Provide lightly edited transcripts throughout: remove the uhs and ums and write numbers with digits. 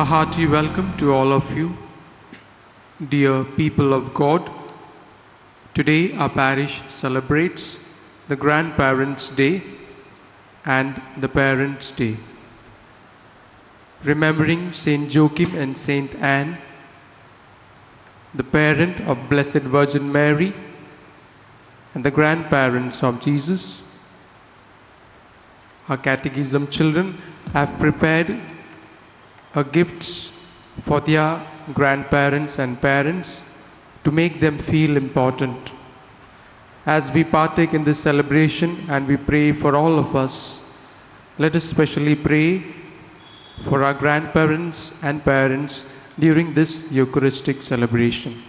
A hearty welcome to all of you, dear people of God. Today our parish celebrates the Grandparents' Day and the Parents' Day. Remembering Saint Joachim and Saint Anne, the parent of Blessed Virgin Mary and the grandparents of Jesus, our catechism children have prepared gifts for their grandparents and parents to make them feel important. As we partake in this celebration and we pray for all of us, let us specially pray for our grandparents and parents during this Eucharistic celebration.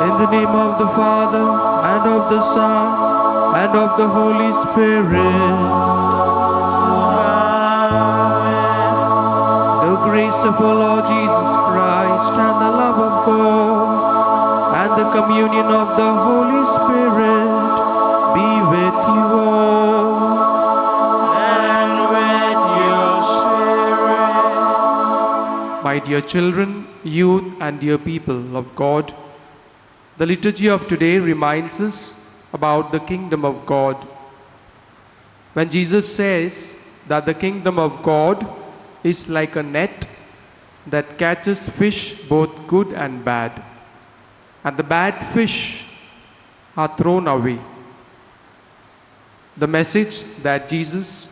In the name of the Father, and of the Son, and of the Holy Spirit. Amen. The grace of our Lord Jesus Christ, and the love of God, and the communion of the Holy Spirit be with you all. And with your spirit. My dear children, youth, and dear people of God, the liturgy of today reminds us about the kingdom of God. When Jesus says that the kingdom of God is like a net that catches fish both good and bad, and the bad fish are thrown away, the message that Jesus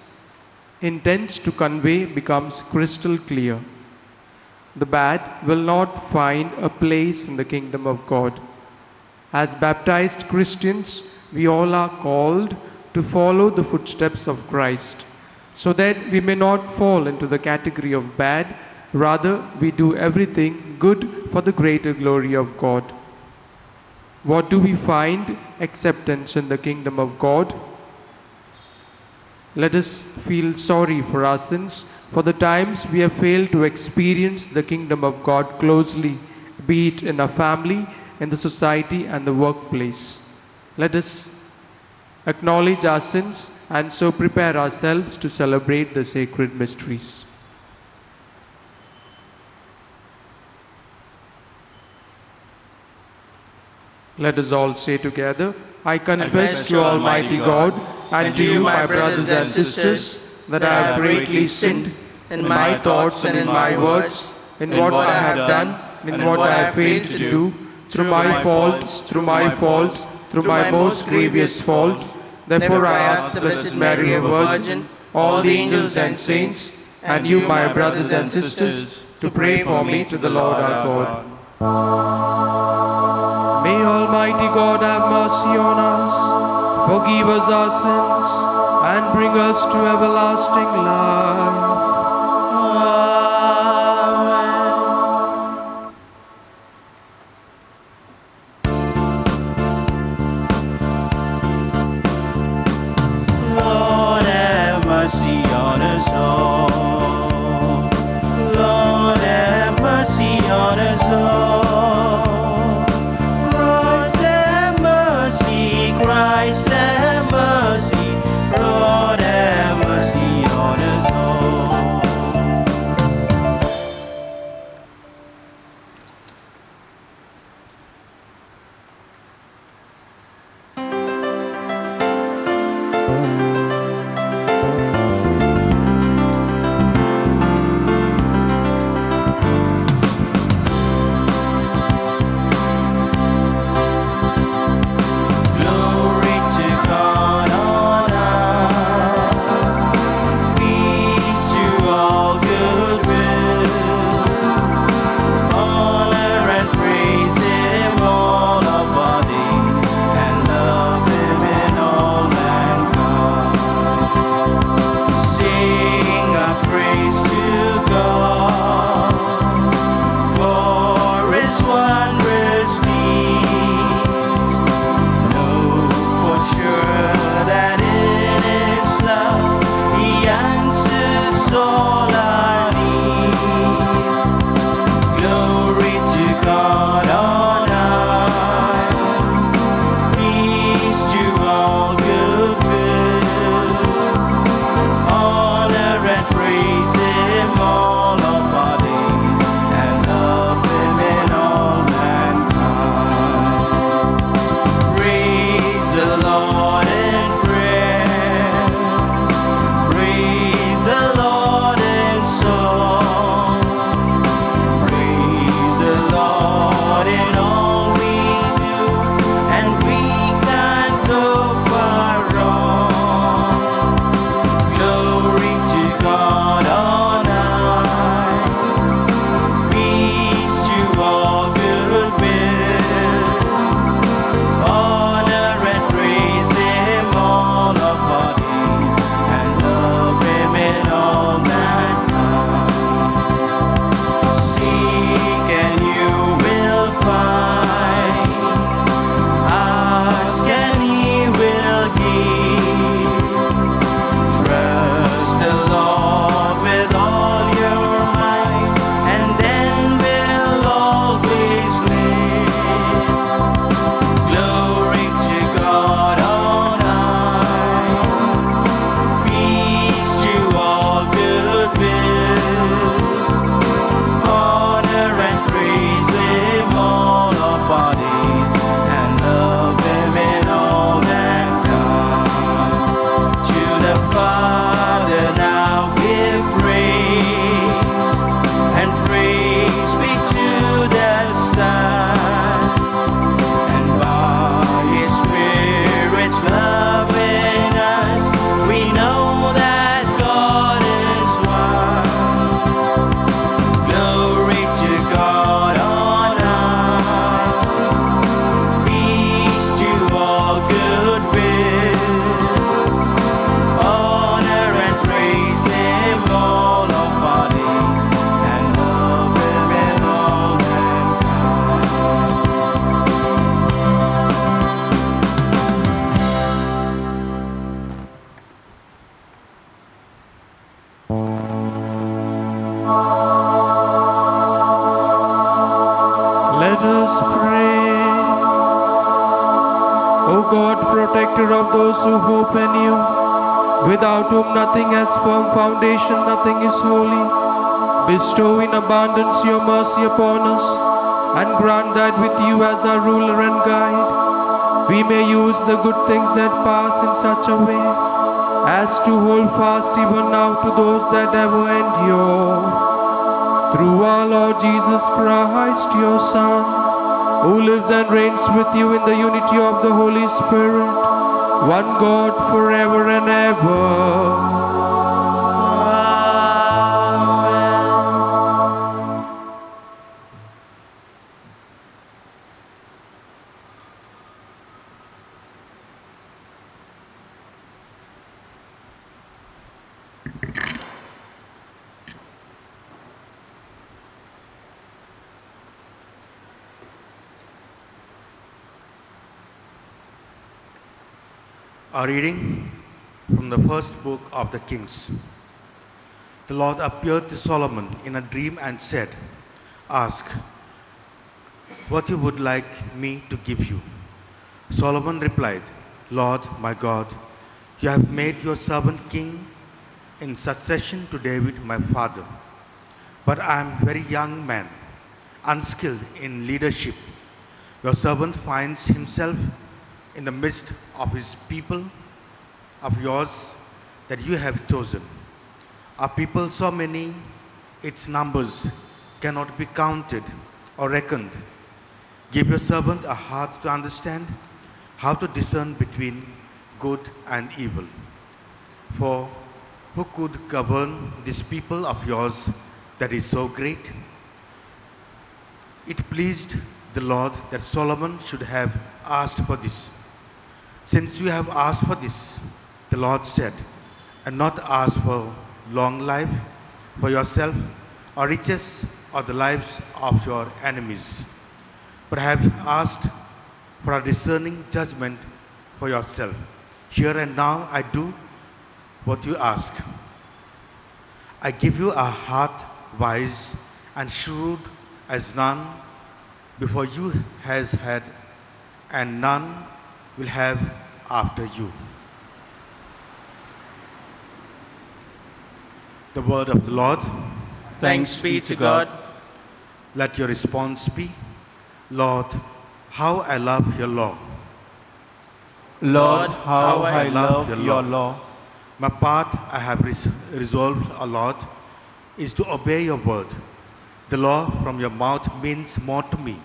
intends to convey becomes crystal clear. The bad will not find a place in the kingdom of God. As baptized Christians, we all are called to follow the footsteps of Christ, so that we may not fall into the category of bad, rather we do everything good for the greater glory of God. What do we find acceptance in the kingdom of God? Let us feel sorry for our sins, for the times we have failed to experience the kingdom of God closely, be it in our family, in the society and the workplace. Let us acknowledge our sins and so prepare ourselves to celebrate the sacred mysteries. Let us all say together, I confess to Almighty God and to you, my brothers and sisters, that I have greatly sinned in my thoughts and in my words, in what I have done, in what I have failed to do, through my faults, through my most grievous faults. Therefore I ask the Blessed Mary, a Virgin, all the angels and saints, and you, my brothers and sisters, to pray for me to the Lord our God. May Almighty God have mercy on us, forgive us our sins, and bring us to everlasting life. who hope in you, without whom nothing has firm foundation, nothing is holy. Bestow in abundance your mercy upon us, and grant that with you as our ruler and guide, we may use the good things that pass in such a way as to hold fast even now to those that ever endure. Through our Lord Jesus Christ, your Son, who lives and reigns with you in the unity of the Holy Spirit, one God forever and ever. A reading from the first book of the Kings. The Lord appeared to Solomon in a dream and said, "Ask what you would like me to give you." Solomon replied, "Lord my God, you have made your servant king in succession to David my father. But I am a very young man, unskilled in leadership. Your servant finds himself in the midst of his people, of yours, that you have chosen. Our people so many, its numbers cannot be counted or reckoned. Give your servant a heart to understand how to discern between good and evil. For who could govern this people of yours that is so great?" It pleased the Lord that Solomon should have asked for this. "Since you have asked for this," the Lord said, "and not asked for long life for yourself, or riches, or the lives of your enemies, but have asked for a discerning judgment for yourself. Here and now I do what you ask. I give you a heart wise and shrewd as none before you has had, and none will have after you." The word of the Lord. Thanks be to God. Let your response be, "Lord, how I love your law." Lord, how I love your law. My part I have resolved a lot is to obey your word. The law from your mouth means more to me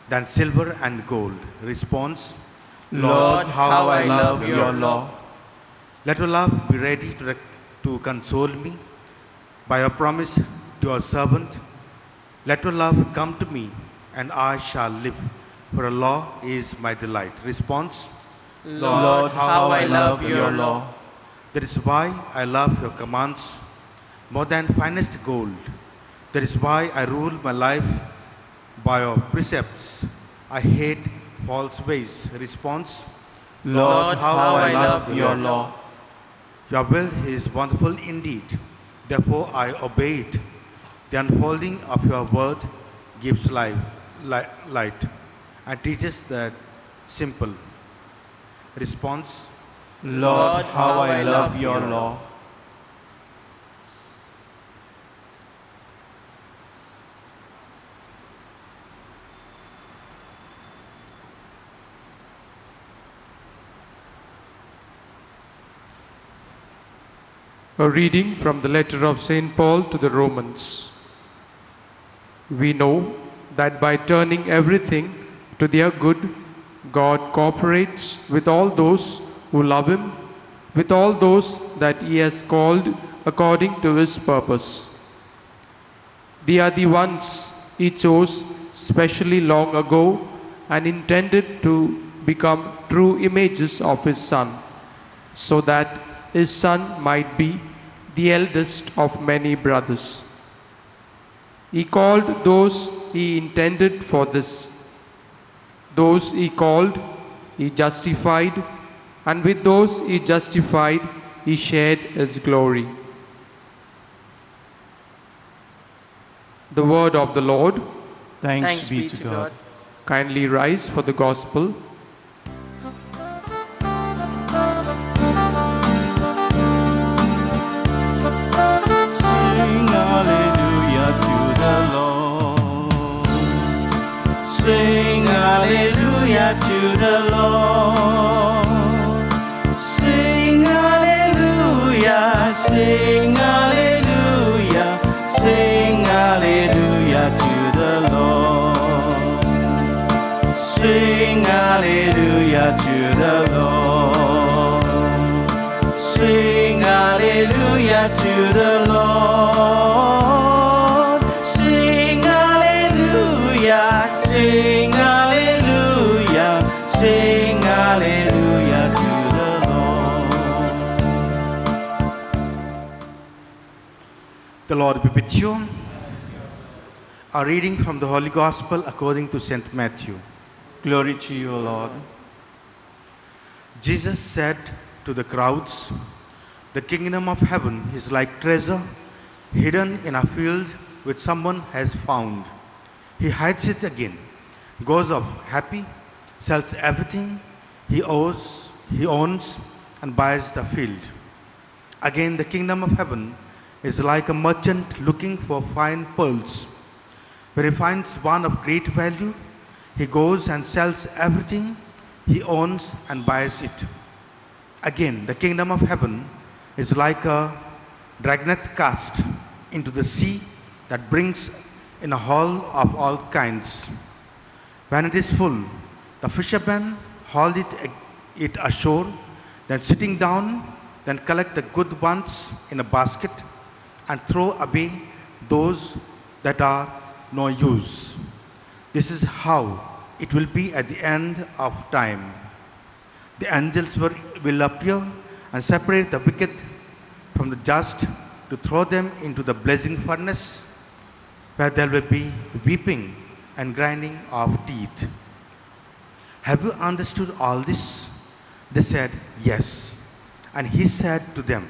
than silver and gold. Response, Lord, how I love your law. Let your love be ready to console me by your promise to your servant. Let your love come to me, and I shall live, for your law is my delight. Response, Lord, how I love your law. That is why I love your commands more than finest gold. That is why I rule my life by your precepts. I hate false ways. Response, Lord, how I love your law. Your will is wonderful indeed. Therefore I obey it. The unfolding of your word gives light and teaches the simple. Response, Lord, how I love your law. A reading from the letter of St. Paul to the Romans. We know that by turning everything to their good, God cooperates with all those who love Him, with all those that He has called according to His purpose. They are the ones He chose specially long ago and intended to become true images of His Son, so that His Son might be the eldest of many brothers. He called those He intended for this. Those He called, He justified, and with those He justified, He shared His glory. The word of the Lord. Thanks be to God. Kindly rise for the Gospel. to the Lord. Sing hallelujah, sing hallelujah, sing hallelujah to the Lord. Sing hallelujah to the Lord. Sing hallelujah to the Lord. Sing hallelujah, sing hallelujah, sing hallelujah to the Lord. The Lord be with you. A reading from the Holy Gospel according to St. Matthew. Glory to you, O Lord. Jesus said to the crowds, "The kingdom of heaven is like treasure hidden in a field which someone has found. He hides it again, goes off happy, sells everything he owns and buys the field. Again, the kingdom of heaven is like a merchant looking for fine pearls. When he finds one of great value, he goes and sells everything he owns and buys it. Again, the kingdom of heaven is like a dragnet cast into the sea that brings in a haul of all kinds. When it is full, the fishermen haul it ashore, then sitting down, then collect the good ones in a basket and throw away those that are no use. This is how it will be at the end of time. The angels will appear and separate the wicked from the just to throw them into the blazing furnace, where there will be weeping and grinding of teeth." "Have you understood all this?" They said, "Yes." And he said to them,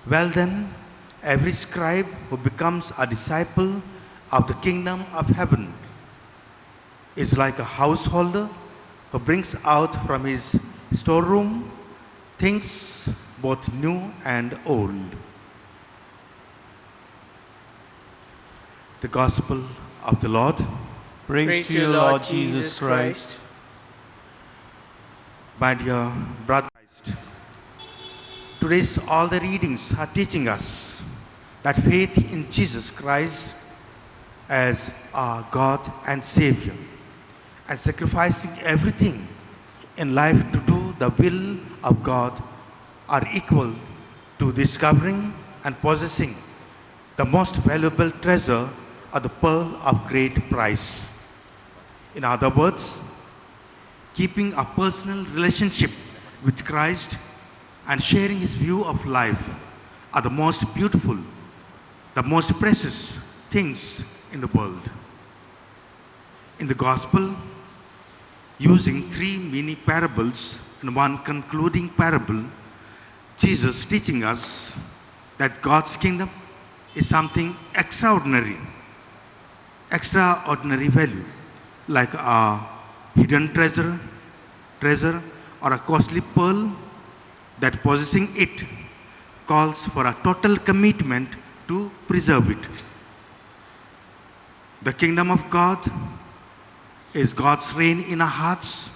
"Well then, every scribe who becomes a disciple of the kingdom of heaven is like a householder who brings out from his storeroom things both new and old." The Gospel of the Lord. Praise to you, Lord Jesus Christ. My dear brothers, today's all the readings are teaching us that faith in Jesus Christ as our God and Savior and sacrificing everything in life to do the will of God are equal to discovering and possessing the most valuable treasure or the pearl of great price. In other words, keeping a personal relationship with Christ and sharing his view of life are the most beautiful, the most precious things in the world. In the Gospel, using 3 mini parables and 1 concluding parable, Jesus teaching us that God's kingdom is something extraordinary value, like a hidden treasure or a costly pearl, that possessing it calls for a total commitment to preserve it. The kingdom of God is God's reign in our hearts,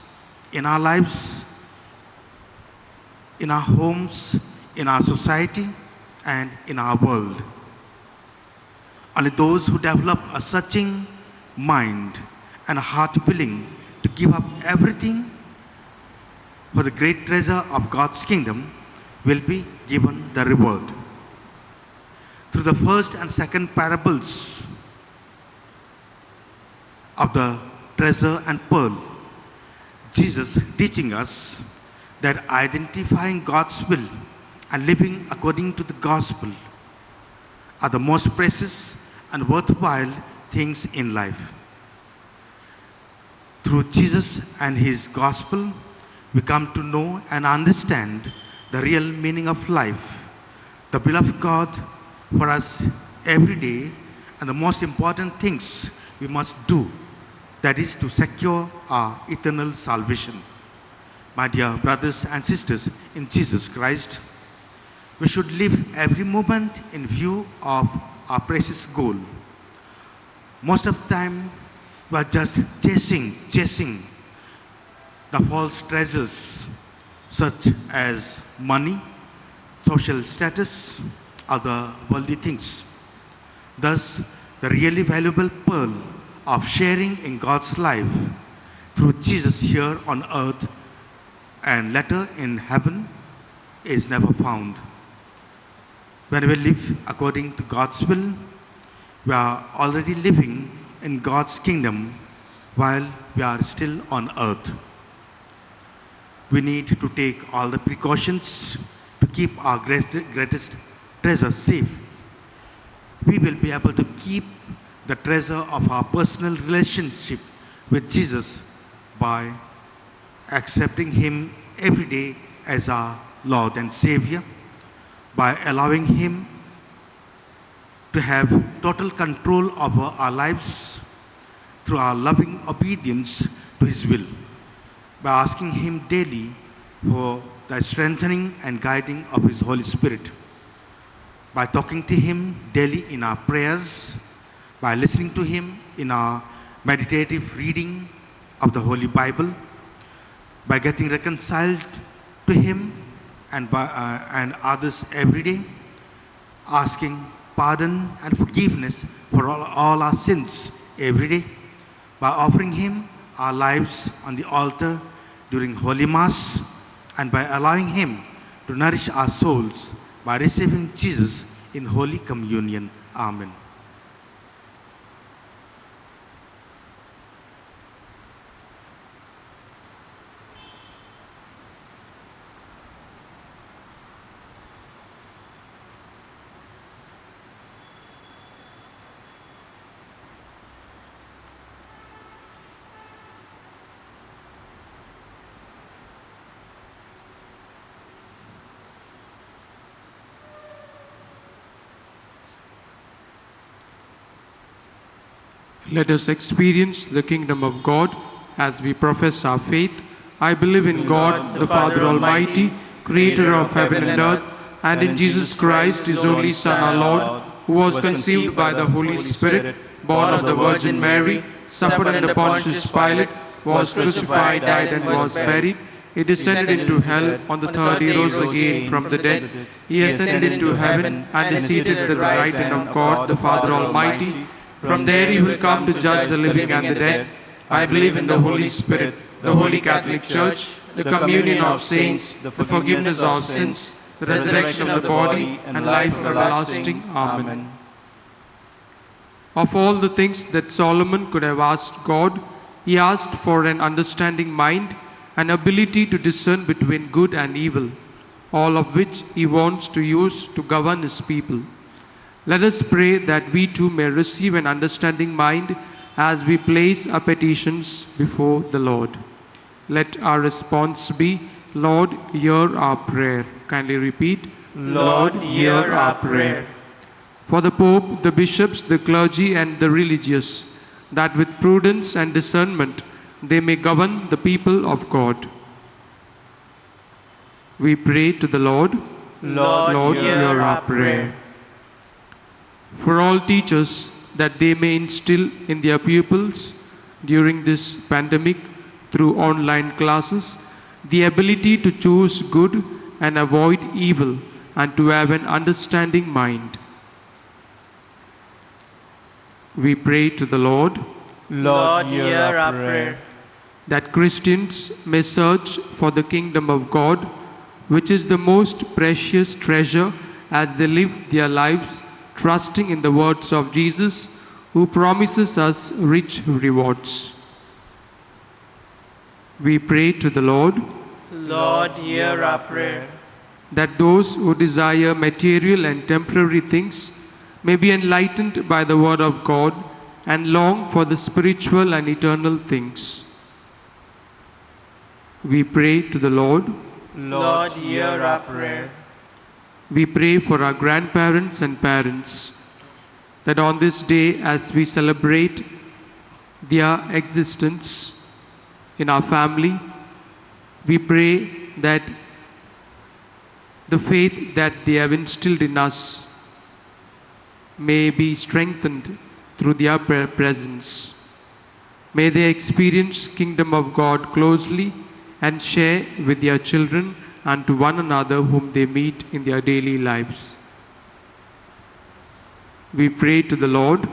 in our lives, in our homes, in our society, and in our world. Only those who develop a searching mind and a heart willing to give up everything for the great treasure of God's kingdom will be given the reward. Through the first and second parables of the treasure and pearl, Jesus teaching us that identifying God's will and living according to the gospel are the most precious and worthwhile things in life. Through Jesus and his gospel, we come to know and understand the real meaning of life, the will of God for us every day, and the most important things we must do, that is to secure our eternal salvation. My dear brothers and sisters in Jesus Christ, we should live every moment in view of our precious goal. Most of the time, we are just chasing the false treasures such as money, social status, other worldly things. Thus, the really valuable pearl of sharing in God's life through Jesus here on earth and later in heaven is never found. When we live according to God's will, we are already living in God's kingdom while we are still on earth. We need to take all the precautions to keep our greatest treasure safe. We will be able to keep the treasure of our personal relationship with Jesus by accepting Him every day as our Lord and Savior, by allowing Him to have total control over our lives through our loving obedience to His will, by asking Him daily for the strengthening and guiding of His Holy Spirit, by talking to Him daily in our prayers, by listening to Him in our meditative reading of the Holy Bible, by getting reconciled to Him and others every day, asking pardon and forgiveness for all our sins every day, by offering Him our lives on the altar during Holy Mass, and by allowing Him to nourish our souls by receiving Jesus in Holy Communion. Amen. Let us experience the kingdom of God as we profess our faith. I believe in God, the Father Almighty, creator of heaven and earth, and in Jesus Christ, His only Son, our Lord, who was conceived by the Holy Spirit, born of the Virgin Mary, suffered under Pontius Pilate, was crucified, died, and was buried. He descended into hell. On the third he rose again from the dead. He ascended into heaven and is seated at the right hand of God, the Father Almighty. From there He will come to judge the living and the dead. I believe in the Holy Spirit, the Holy Catholic Church, the communion of saints, the forgiveness of sins, the resurrection of the body, and life everlasting. Amen. Of all the things that Solomon could have asked God, he asked for an understanding mind, an ability to discern between good and evil, all of which he wants to use to govern his people. Let us pray that we too may receive an understanding mind as we place our petitions before the Lord. Let our response be, Lord, hear our prayer. Kindly repeat, Lord, hear our prayer. For the Pope, the bishops, the clergy, and the religious, that with prudence and discernment they may govern the people of God. We pray to the Lord. Lord, hear our prayer. For all teachers, that they may instill in their pupils during this pandemic through online classes the ability to choose good and avoid evil and to have an understanding mind. We pray to the Lord. Lord, hear our prayer. That Christians may search for the kingdom of God, which is the most precious treasure, as they live their lives trusting in the words of Jesus, who promises us rich rewards. We pray to the Lord. Lord, hear our prayer. That those who desire material and temporary things may be enlightened by the word of God and long for the spiritual and eternal things. We pray to the Lord. Lord, hear our prayer. We pray for our grandparents and parents, that on this day, as we celebrate their existence in our family, we pray that the faith that they have instilled in us may be strengthened through their presence. May they experience kingdom of God closely and share with their children and to one another whom they meet in their daily lives. We pray to the Lord.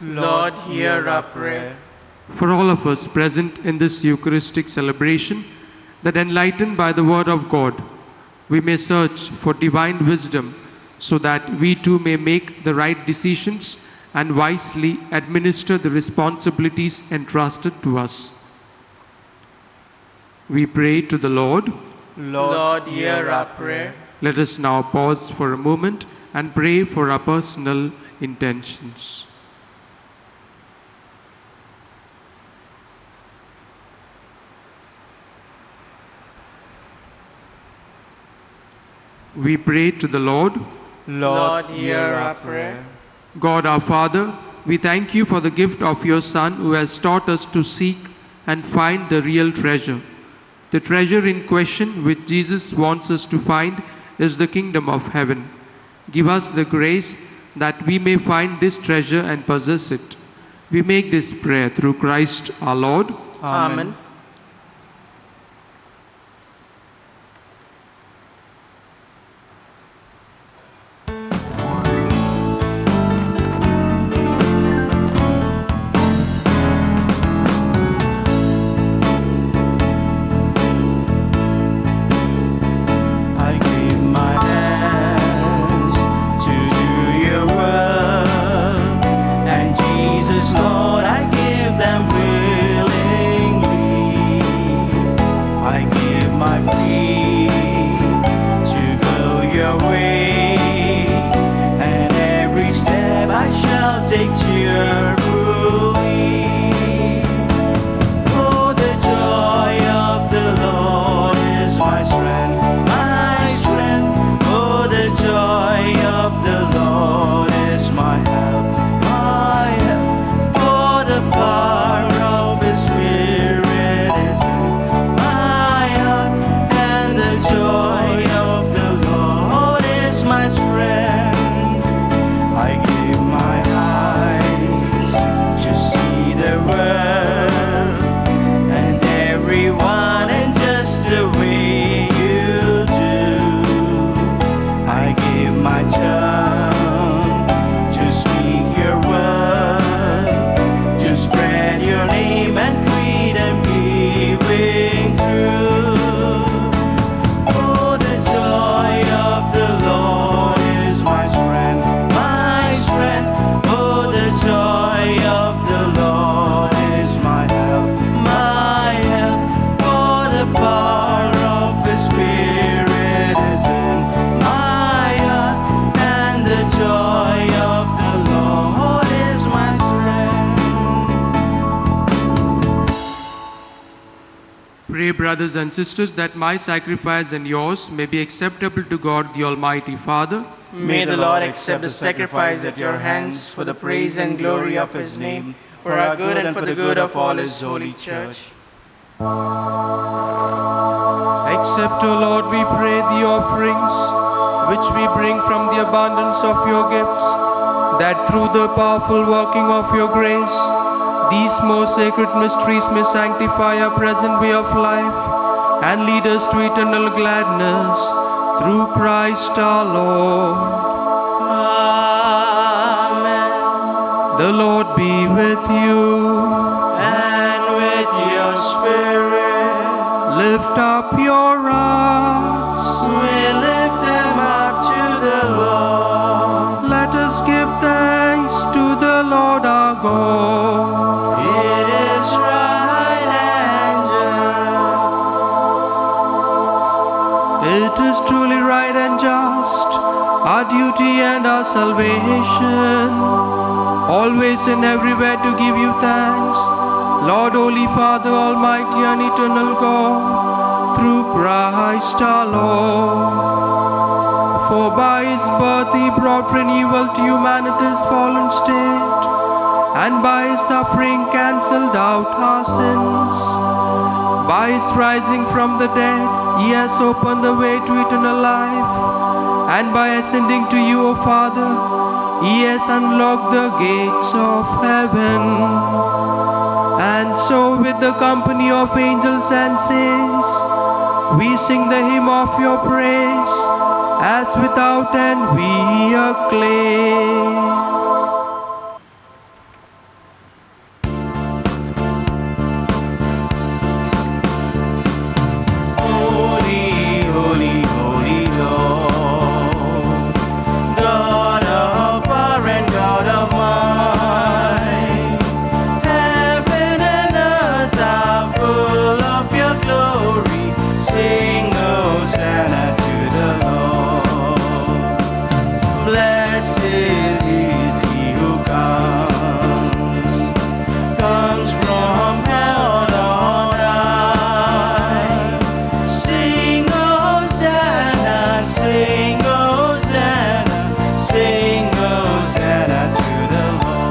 Lord, hear our prayer. For all of us present in this Eucharistic celebration, that enlightened by the Word of God, we may search for divine wisdom so that we too may make the right decisions and wisely administer the responsibilities entrusted to us. We pray to the Lord. Lord, hear our prayer. Let us now pause for a moment and pray for our personal intentions. We pray to the Lord. Lord, hear our prayer. God our Father, we thank you for the gift of your Son who has taught us to seek and find the real treasure. The treasure in question which Jesus wants us to find is the kingdom of heaven. Give us the grace that we may find this treasure and possess it. We make this prayer through Christ our Lord. Amen. I give my hands to do your work, and Jesus, Lord, I give them willingly. I give my feet to go your way, and every step I shall take cheerfully. Oh, the joy of the Lord is my strength, my strength. Oh, the joy of the Lord is my help, my help. For the power of His Spirit is in my heart, and the joy of the Lord is my strength. I give my eyes to see the world and everyone, and just the way you do. I give my tongue to speak your word, to spread your name and freedom giving truth. Oh, the joy of the Lord is my strength, my strength. Oh, the joy of the Lord is my help, my help. For the power of His Spirit is in my heart, and the joy of the Lord is my strength. Pray, brothers and sisters, that my sacrifice and yours may be acceptable to God the Almighty Father. May the Lord accept the sacrifice at your hands for the praise and glory of His name, for our good and for the good of all His holy church. Accept, O Lord, we pray, the offerings which we bring from the abundance of your gifts, that through the powerful working of your grace, these most sacred mysteries may sanctify our present way of life and lead us to eternal gladness through Christ our Lord. Amen. The Lord be with you. And with your spirit, Lift up your hearts. we lift them up to the Lord. Let us give thanks to the Lord our God. It is right and It just. is truly right and just, our duty and our salvation, always and everywhere to give you thanks, Lord, Holy Father, Almighty and Eternal God, through Christ our Lord. For by His birth He brought renewal to humanity's fallen state, and by His suffering cancelled out our sins. By His rising from the dead, He has opened the way to eternal life, and by ascending to you, O Father, He has unlocked the gates of heaven. And so with the company of angels and saints, We sing the hymn of your praise, as without end we acclaim. Holy, holy, holy Lord, God of power and God of might, heaven and earth are full of your glory. Sing Hosanna to the Lord. Blessed is he who comes from heaven on high. Sing Hosanna, sing Hosanna, sing Hosanna to the Lord.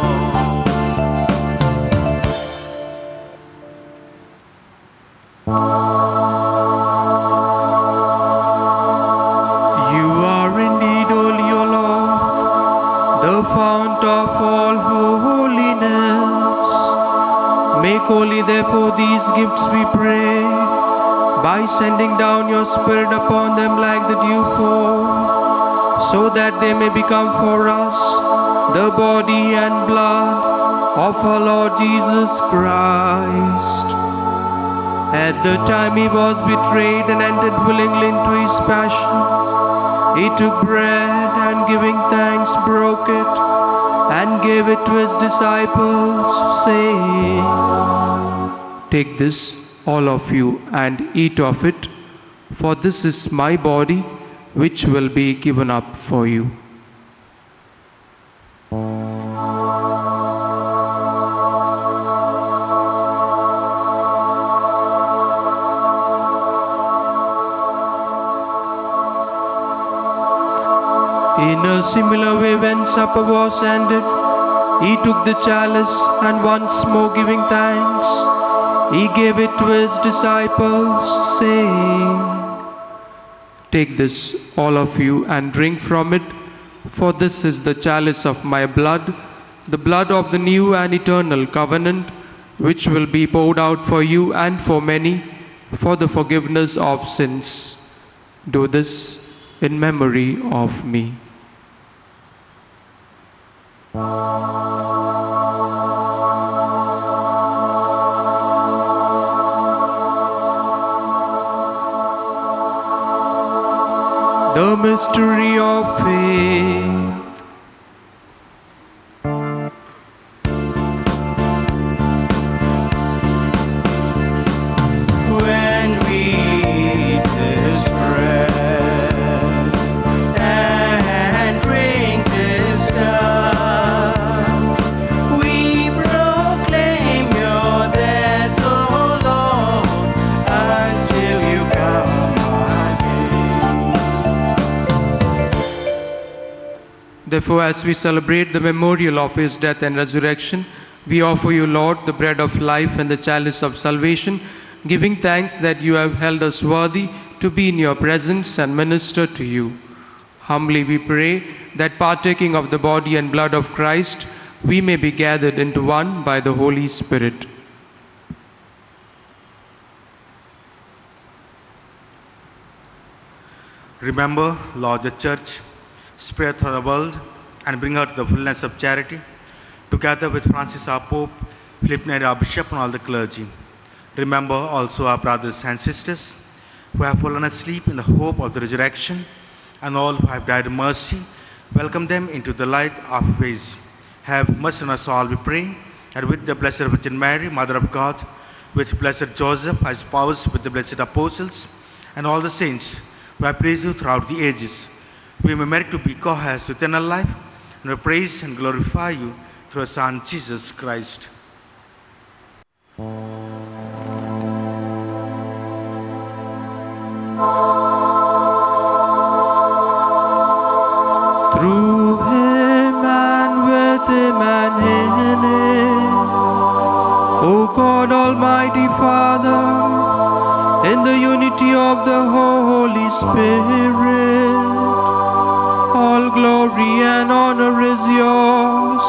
You are indeed holy, O Lord, the fount of all holiness. Make holy, therefore, these gifts, we pray, by sending down your Spirit upon them like the dewfall, so that they may become for us the body and blood of our Lord Jesus Christ. At the time he was betrayed and entered willingly into his passion, he took bread and giving thanks broke it and gave it to his disciples, saying, "Take this, all of you, and eat of it, for this is my body, which will be given up for you." In a similar way, when supper was ended, he took the chalice and once more giving thanks, he gave it to his disciples, saying, "Take this, all of you, and drink from it, for this is the chalice of my blood, the blood of the new and eternal covenant, which will be poured out for you and for many for the forgiveness of sins. Do this in memory of me." The mystery of faith. When we eat this bread and drink this cup, we proclaim your death, O Lord, until you come again. Therefore, as we celebrate the memorial of his death and resurrection, we offer you, Lord, the bread of life and the chalice of salvation, giving thanks that you have held us worthy to be in your presence and minister to you. Humbly we pray that partaking of the body and blood of Christ, we may be gathered into one by the Holy Spirit. Remember, Lord, the Church, spread through the world and bring her to the fullness of charity, together with Francis our Pope, Philip Neri our Bishop, and all the clergy. Remember also our brothers and sisters who have fallen asleep in the hope of the resurrection, and all who have died in mercy. Welcome them into the light of faith. Have mercy on us all, we pray, and with the Blessed Virgin Mary, Mother of God, with Blessed Joseph, our spouse, with the blessed apostles, and all the saints who have praised you throughout the ages, we may merit to be co-heirs with eternal life, and we praise and glorify you through our Son, Jesus Christ. Through him and with him and in him, O God, Almighty Father, in the unity of the Holy Spirit, all glory and honor is yours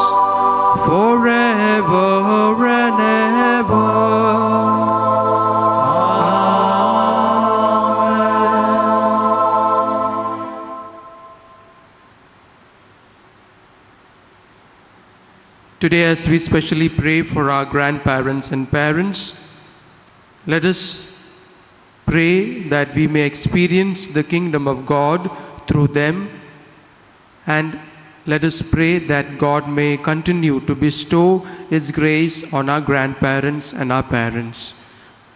forever and ever. Today, as we specially pray for our grandparents and parents, let us pray that we may experience the kingdom of God through them, and let us pray that God may continue to bestow His grace on our grandparents and our parents.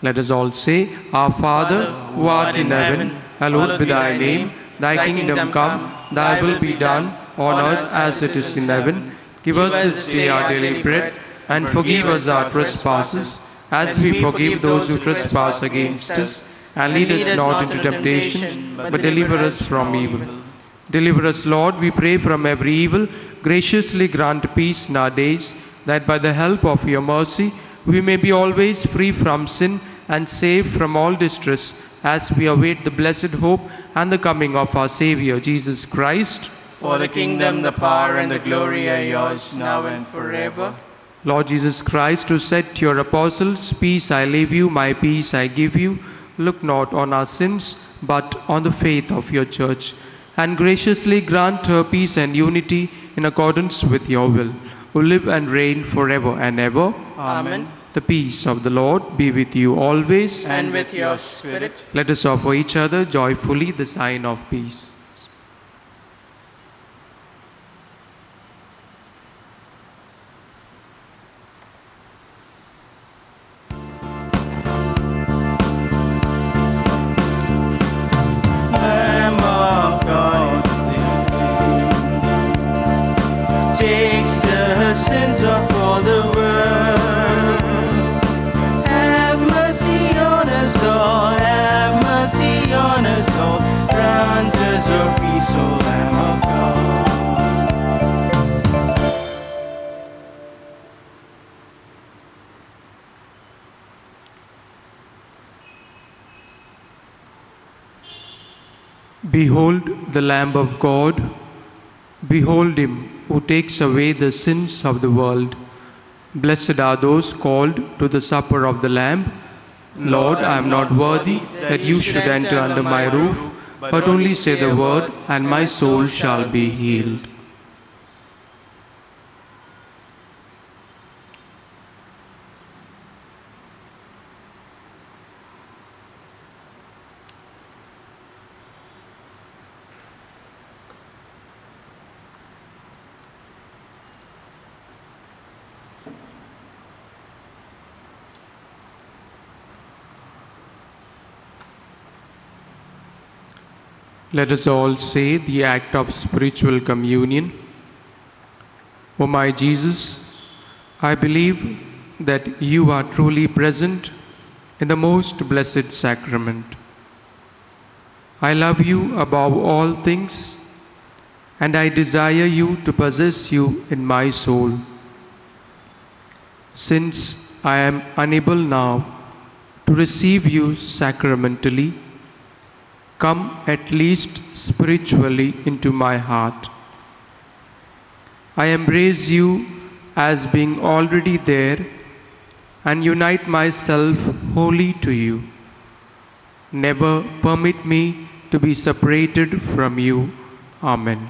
Let us all say, Our Father, who art in heaven, hallowed be thy name. Thy kingdom come, thy will be done, on earth as it is in heaven. Give us this day our daily bread, and forgive us our trespasses, as we forgive those who trespass against us. And lead us not into temptation, but deliver us from evil. Deliver us, Lord, we pray, from every evil. Graciously grant peace in our days, that by the help of your mercy, we may be always free from sin and safe from all distress, as we await the blessed hope and the coming of our Savior, Jesus Christ. For the kingdom, the power, and the glory are yours, now and forever. Lord Jesus Christ, who said to your apostles, Peace I leave you, my peace I give you, look not on our sins, but on the faith of your church, and graciously grant her peace and unity in accordance with your will, who live and reign forever and ever. Amen. The peace of the Lord be with you always. And with your spirit. Let us offer each other joyfully the sign of peace. Lamb of God, takes the sins of all the world. Have mercy on us all, have mercy on us all. Grant us your peace, O Lamb of God. Behold the Lamb of God. Behold him who takes away the sins of the world. Blessed are those called to the supper of the Lamb. Lord, I am not worthy that you should enter under my roof, but only say the word, and my soul shall be healed. Let us all say the act of spiritual communion. O my Jesus, I believe that you are truly present in the most blessed sacrament. I love you above all things, and I desire you to possess you in my soul. Since I am unable now to receive you sacramentally, come at least spiritually into my heart. I embrace you as being already there and unite myself wholly to you. Never permit me to be separated from you. Amen.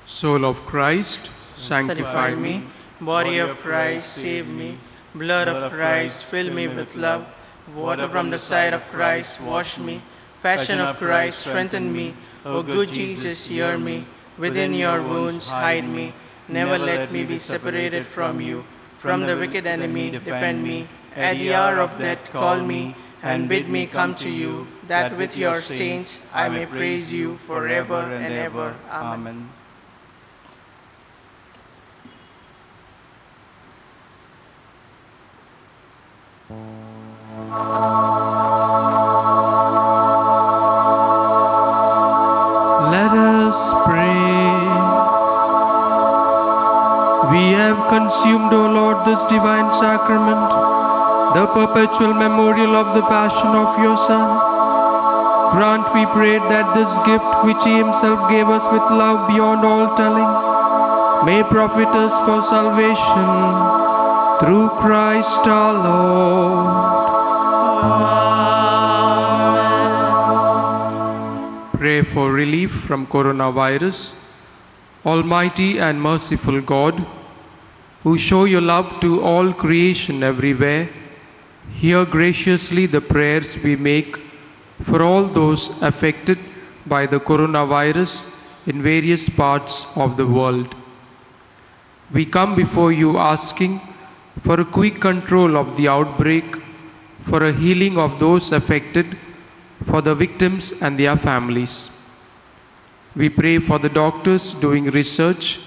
Soul of Christ, sanctify me. Body of Christ, save me. Blood of Christ, fill me with love. Water from the side of Christ, wash me. Passion of Christ, strengthen me. O good Jesus, hear me. Within your wounds, hide me. Never let me be separated from you. From the wicked enemy, defend me. At the hour of death, call me, and bid me come to you, that with your saints I may praise you forever and ever. Amen. consumed, O Lord, this divine sacrament, the perpetual memorial of the passion of your Son. Grant, we pray, that this gift which he himself gave us with love beyond all telling may profit us for salvation through Christ our Lord. Pray for relief from coronavirus. Almighty and merciful God, who show your love to all creation everywhere, hear graciously the prayers we make for all those affected by the coronavirus in various parts of the world. We come before you asking for a quick control of the outbreak, for a healing of those affected, for the victims and their families. We pray for the doctors doing research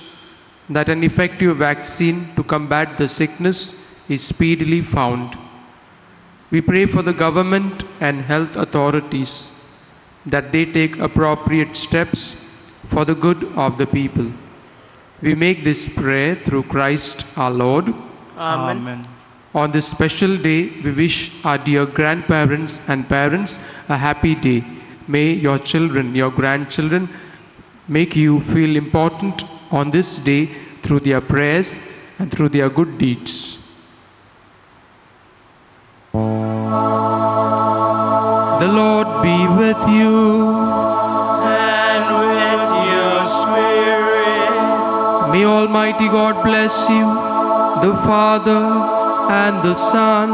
that an effective vaccine to combat the sickness is speedily found. We pray for the government and health authorities that they take appropriate steps for the good of the people. We make this prayer through Christ our Lord. Amen. On this special day, we wish our dear grandparents and parents a happy day. May your children, your grandchildren, make you feel important on this day through their prayers and through their good deeds. The Lord be with you. And with your spirit. May Almighty God bless you, the Father and the Son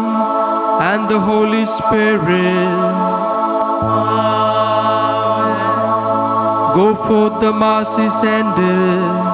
and the Holy Spirit. Go forth, the Mass is ended.